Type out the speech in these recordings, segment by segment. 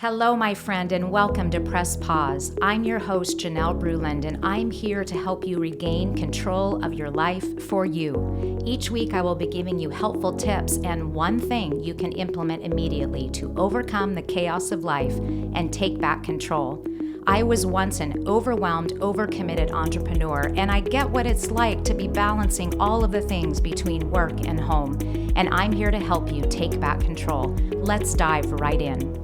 Hello, my friend, and welcome to Press Pause. I'm your host, Janelle Bruland, and I'm here to help you regain control of your life for you. Each week, I will be giving you helpful tips and one thing you can implement immediately to overcome the chaos of life and take back control. I was once an overwhelmed, overcommitted entrepreneur, and I get what it's like to be balancing all of the things between work and home. And I'm here to help you take back control. Let's dive right in.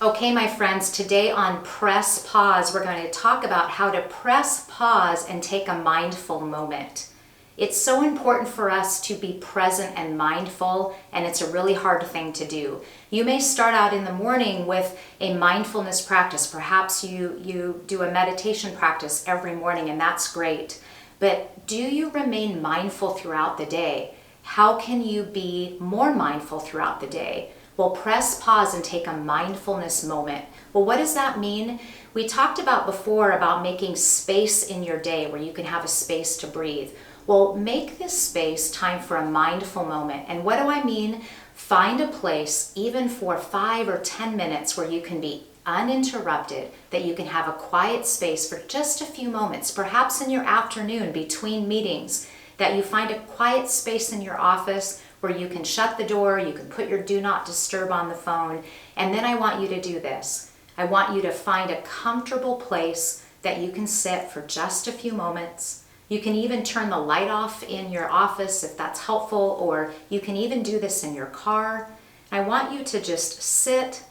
Okay, my friends, today on Press Pause, we're going to talk about how to press pause and take a mindful moment. It's so important for us to be present and mindful, and it's a really hard thing to do. You may start out in the morning with a mindfulness practice. Perhaps you do a meditation practice every morning, and that's great. But do you remain mindful throughout the day? How can you be more mindful throughout the day? Well, press pause and take a mindfulness moment. Well, what does that mean? We talked about before about making space in your day where you can have a space to breathe. Well, make this space time for a mindful moment. And what do I mean? Find a place, even for 5 or 10 minutes, where you can be uninterrupted, that you can have a quiet space for just a few moments, perhaps in your afternoon between meetings, that you find a quiet space in your office where you can shut the door, you can put your do not disturb on the phone, and then I want you to do this. I want you to find a comfortable place that you can sit for just a few moments. You can even turn the light off in your office if that's helpful, or you can even do this in your car. I want you to just sit,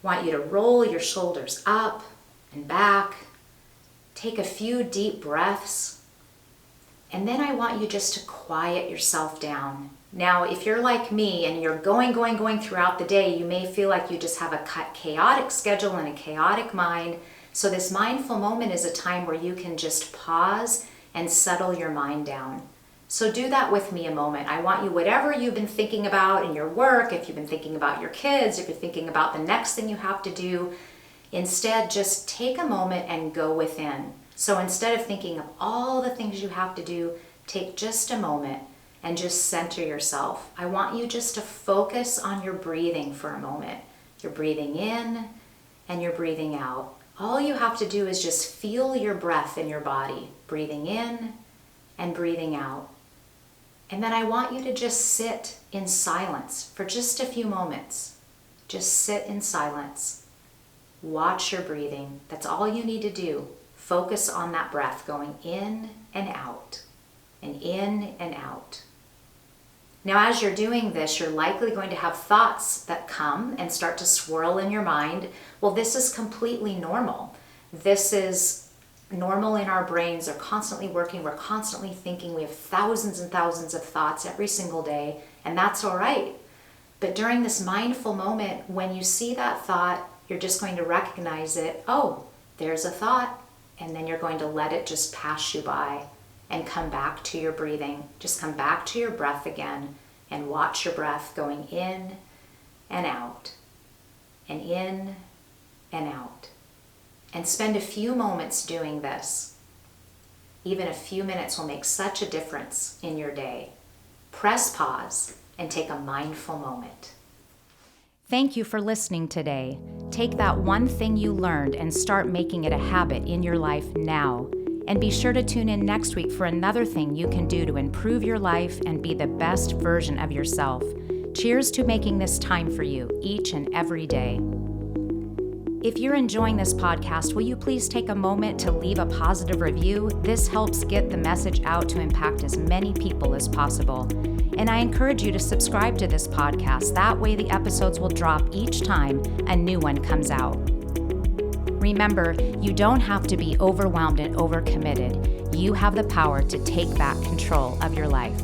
I want you to roll your shoulders up and back, take a few deep breaths, and then I want you just to quiet yourself down. Now, if you're like me and you're going throughout the day, you may feel like you just have a chaotic schedule and a chaotic mind. So this mindful moment is a time where you can just pause and settle your mind down. So do that with me a moment. I want you, whatever you've been thinking about in your work, if you've been thinking about your kids, if you're thinking about the next thing you have to do, instead just take a moment and go within. So instead of thinking of all the things you have to do, take just a moment and just center yourself. I want you just to focus on your breathing for a moment. You're breathing in and you're breathing out. All you have to do is just feel your breath in your body, breathing in and breathing out. And then I want you to just sit in silence for just a few moments. Just sit in silence. Watch your breathing. That's all you need to do. Focus on that breath going in and out, and in and out. Now, as you're doing this, you're likely going to have thoughts that come and start to swirl in your mind. Well, this is completely normal. This is normal in our brains. They're constantly working. We're constantly thinking. We have thousands and thousands of thoughts every single day, and that's all right. But during this mindful moment, when you see that thought, you're just going to recognize it. Oh, there's a thought. And then you're going to let it just pass you by and come back to your breathing. Just come back to your breath again and watch your breath going in and out, and in and out. And spend a few moments doing this. Even a few minutes will make such a difference in your day. Press pause and take a mindful moment. Thank you for listening today. Take that one thing you learned and start making it a habit in your life now. And be sure to tune in next week for another thing you can do to improve your life and be the best version of yourself. Cheers to making this time for you each and every day. If you're enjoying this podcast, will you please take a moment to leave a positive review? This helps get the message out to impact as many people as possible. And I encourage you to subscribe to this podcast. That way the episodes will drop each time a new one comes out. Remember, you don't have to be overwhelmed and overcommitted. You have the power to take back control of your life.